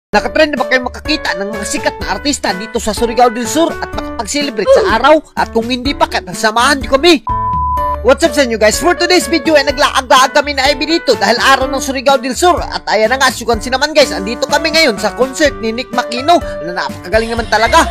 Nakatrend na ba kayo makakita ng mga sikat na artista dito sa Surigao del Sur at makapag-celebrate sa araw? At kung hindi pa, samahan niyo kami! What's up sa inyo guys? For today's video ay naglaag-laag kami na IB dito dahil araw ng Surigao del Sur. At ayan na nga, syukansi naman guys, andito kami ngayon sa concert ni Nick Makino na napakagaling naman talaga.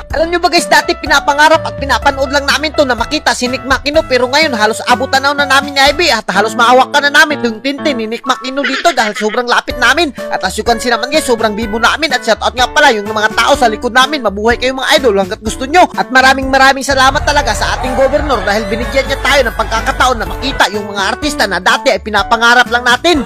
Alam nyo ba guys, dati pinapangarap at pinapanood lang namin to na makita si Nick Makino, pero ngayon halos abot tanaw na namin ni IB at halos mahawak ka na namin yung tintin ni Nick Makino dito dahil sobrang lapit namin. At as you can see naman guys, sobrang bibo namin at shoutout nga pala yung mga tao sa likod namin. Mabuhay kayo mga idol hanggat gusto nyo. At maraming salamat talaga sa ating gobernador dahil binigyan niya tayo ng pagkakataon na makita yung mga artista na dati ay pinapangarap lang natin.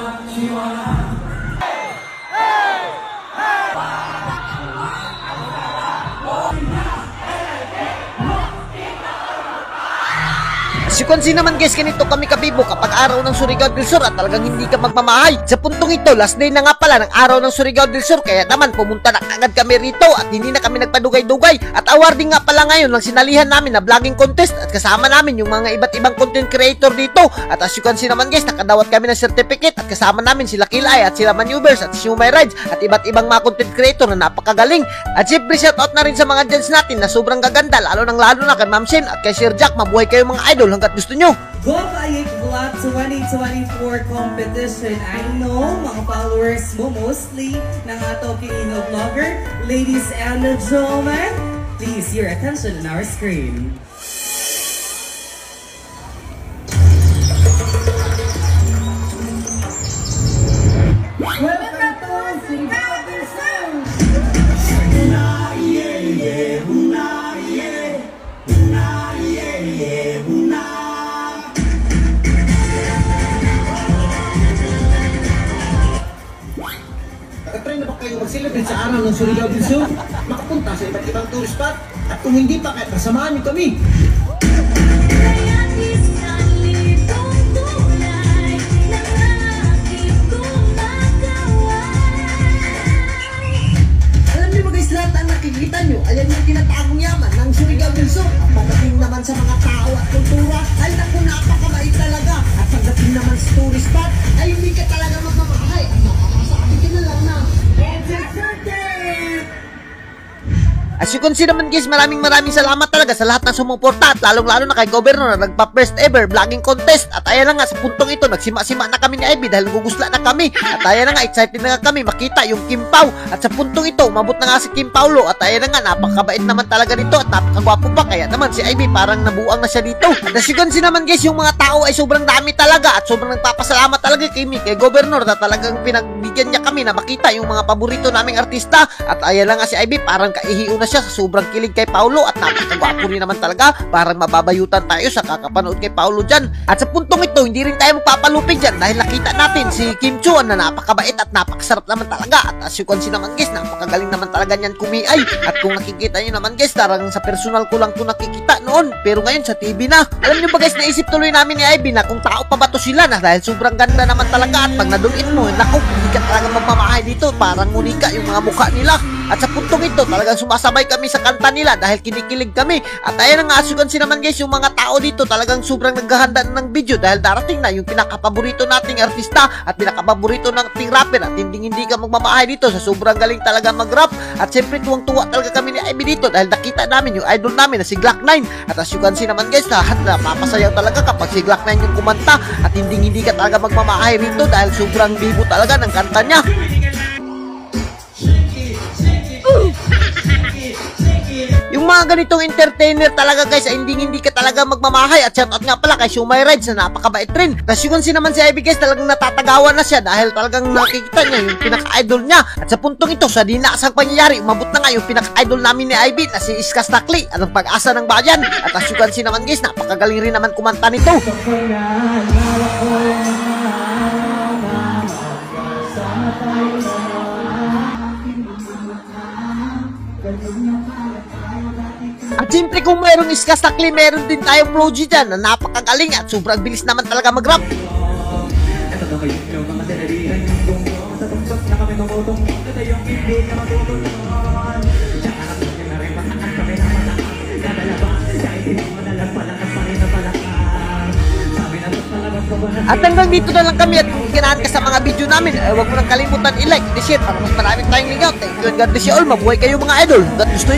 As you can see naman guys, ganito kami kabibo kapag araw ng Surigao del Sur at talagang hindi ka magmamahay. Sa puntong ito, last day na nga pala ng araw ng Surigao del Sur, kaya naman pumunta na agad kami rito at hindi na kami nagpadugay-dugay. At awarding nga pala ngayon ng sinalihan namin na vlogging contest at kasama namin yung mga iba't ibang content creator dito. At as you can see naman guys, nakadawat kami ng certificate at kasama namin sila Kilay at sila Manubers at Shumay Rides at iba't ibang mga content creator na napakagaling. At syempre shoutout na rin sa mga judges natin na sobrang gaganda, lalo na kay Ma'am Shin at kay Sir Jack. Mabuhay kayo mga idol hanggat gusto nyo. Go Bayik Vlog 2024 competition. I know mga followers mo mostly ng ato Pilipino vlogger. Ladies and gentlemen, please your attention on our screen. Welcome to Surigao del Sur. Nakatrain na ba kayo mag-celebrate sa araw ng Surigao del Sur? Makapunta sa iba't ibang tourist spot? At kung hindi pa, kasamahan niyo kami! Alam niyo ba guys, lahat ang nakikita nyo, ayan yung tinatagong yaman ng Surigao del Sur. At pagdating naman sa mga tao at kultura, ay naku, napakabait talaga. At pagdating naman sa tourist spot, ay hindi ka talaga magmamahay. At nakakasabi ka na lang na as you can see naman guys, maraming salamat talaga sa lahat ng sumuporta at lalong-lalo na kay Governor na nagpa-first ever vlogging contest. At ayan na nga, sa puntong ito, nagsima-sima na kami ni Ivy dahil gugusla na kami. At ayan na nga, excited na nga kami makita yung Kim Pao. At sa puntong ito, umabot na nga si Kim Paulo. At ayan na nga, napakabait naman talaga nito at napakagwapo pa. Kaya naman si Ivy parang nabuang na siya dito. At as you can see naman guys, yung mga tao ay sobrang dami talaga at sobrang nagpapasalamat talaga kay Governor na talagang pinagbigyan niya kami na makita yung mga paborito naming artista. At ayan na nga si Ivy, parang kaihiyo na siya sa sobrang kilig kay Paulo at napakagwapo rin naman talaga. Parang mababayutan tayo sa kakapanood kay Paulo dyan. At sa puntong ito, hindi rin tayo magpapalupig dyan dahil nakita natin si Kim Chuan na napakabait at napakasarap naman talaga. At as you can see naman guys, napakagaling naman talaga niyan kumiay. At kung nakikita nyo naman guys, tarang sa personal ko lang ito nakikita noon, pero ngayon sa TV na. Alam nyo ba guys, naisip tuloy namin ni Ivy na kung tao pa ba to sila na dahil sobrang ganda naman talaga. At pag nadulit mo, naku, hindi ka talaga magmamahay dito, parang unika yung mga mukha nila. At sa puntong ito, talagang sumasabay kami sa kanta nila dahil kinikilig kami. At ayan nga, as you can see naman guys, yung mga tao dito talagang sobrang naghahanda ng video dahil darating na yung pinakapaborito nating artista at pinakapaborito nating rapper. At hindi ka magmamahay dito sa sobrang galing talaga mag-rap. At syempre tuwang-tuwa talaga kami ni Ivy dito dahil nakita namin yung idol namin na si Glock 9. At as you can see naman guys, lahat na papasayaw talaga kapag si Glock 9 yung kumanta. At hindi ka talaga magmamahay rito dahil sobrang bibo talaga ng kanta niya. Yung mga ganitong entertainer talaga guys ay hindi ka talaga magmamahay. At shoutout nga pala kay Shumay Rides na napakabait rin. Tapos yun si naman si Ivy guys, talagang natatagawa na siya dahil talagang nakikita niya yung pinaka-idol niya. At sa puntong ito, sa dinaasang pangyayari, umabot na nga yung pinaka-idol namin ni Ivy na si Iska Stakli, anong pag-asa ng bayan. At as you can see naman guys, napakagaling rin naman kumanta nito. At siyempre kung mayroong Iska Stakli, meron din tayong Proji dyan na napakagaling at sobrang bilis naman talaga mag-rap. At hanggang dito na lang kami at ganahan ka sa mga video namin, huwag mo nang kalimutan i-like, i-share para mas marami tayong lingaw. Thank you and God bless you all. Mabuhay kayo mga idol. God gusto